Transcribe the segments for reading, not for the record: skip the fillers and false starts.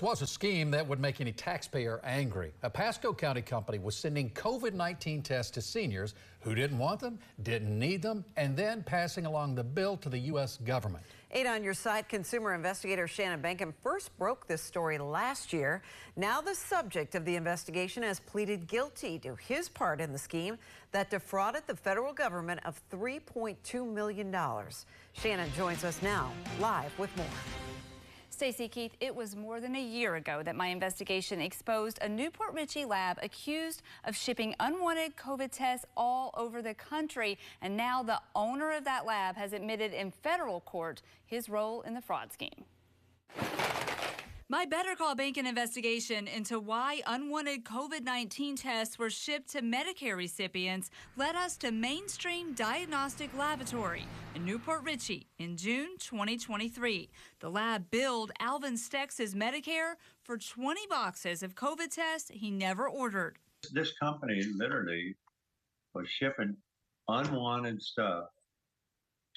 Was a scheme that would make any taxpayer angry. A Pasco County company was sending COVID-19 tests to seniors who didn't want them, didn't need them, and then passing along the bill to the U.S. government. 8 on your side, consumer investigator Shannon Bankham first broke this story last year. Now the subject of the investigation has pleaded guilty to his part in the scheme that defrauded the federal government of $3.2 million. Shannon joins us now, live with more. Stacey, Keith, it was more than a year ago that my investigation exposed a new Port Richey lab accused of shipping unwanted COVID tests all over the country. And now the owner of that lab has admitted in federal court his role in the fraud scheme. My Better Call Bankin investigation into why unwanted COVID-19 tests were shipped to Medicare recipients led us to Mainstream Diagnostic Laboratory in Port Richey in June 2023. The lab billed Alvin Stex's Medicare for 20 boxes of COVID tests he never ordered. This company literally was shipping unwanted stuff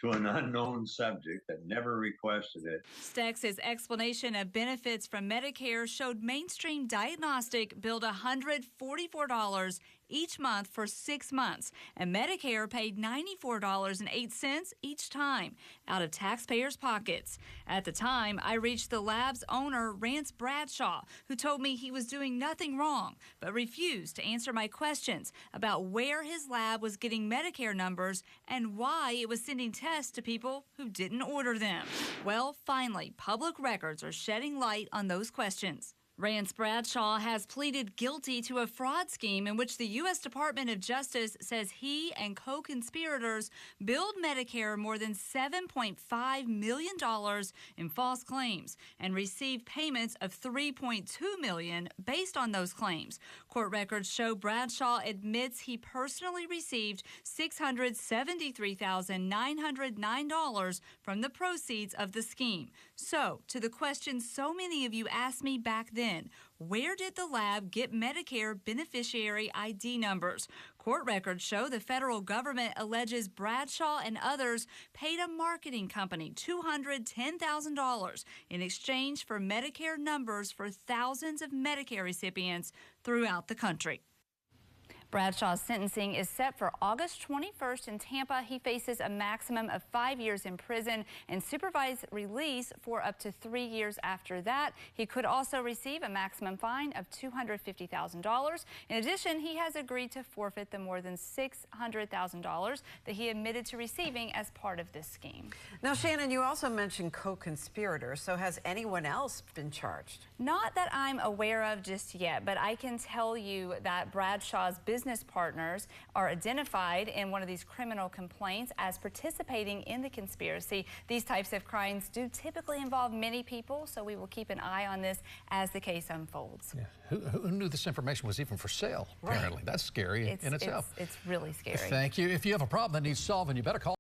to an unknown subject that never requested it. Stex's explanation of benefits from Medicare showed Mainstream Diagnostic billed $144 each month for 6 months, and Medicare paid $94.08 each time out of taxpayers' pockets. At the time, I reached the lab's owner, Rance Bradshaw, who told me he was doing nothing wrong, but refused to answer my questions about where his lab was getting Medicare numbers and why it was sending tests to people who didn't order them. Well, finally, public records are shedding light on those questions. Rance Bradshaw has pleaded guilty to a fraud scheme in which the U.S. Department of Justice says he and co-conspirators billed Medicare more than $7.5 million in false claims and received payments of $3.2 million based on those claims. Court records show Bradshaw admits he personally received $673,909 from the proceeds of the scheme. So, to the question so many of you asked me back then, where did the lab get Medicare beneficiary ID numbers? Court records show the federal government alleges Bradshaw and others paid a marketing company $210,000 in exchange for Medicare numbers for thousands of Medicare recipients throughout the country. Bradshaw's sentencing is set for August 21st in Tampa. He faces a maximum of 5 years in prison and supervised release for up to 3 years after that. He could also receive a maximum fine of $250,000. In addition, he has agreed to forfeit the more than $600,000 that he admitted to receiving as part of this scheme. Now, Shannon, you also mentioned co-conspirators. So has anyone else been charged? Not that I'm aware of just yet, but I can tell you that Bradshaw's business partners are identified in one of these criminal complaints as participating in the conspiracy. These types of crimes do typically involve many people, so we will keep an eye on this as the case unfolds. Yeah. Who knew this information was even for sale, apparently? Right. That's scary in itself. It's really scary. Thank you. If you have a problem that needs solving, you better call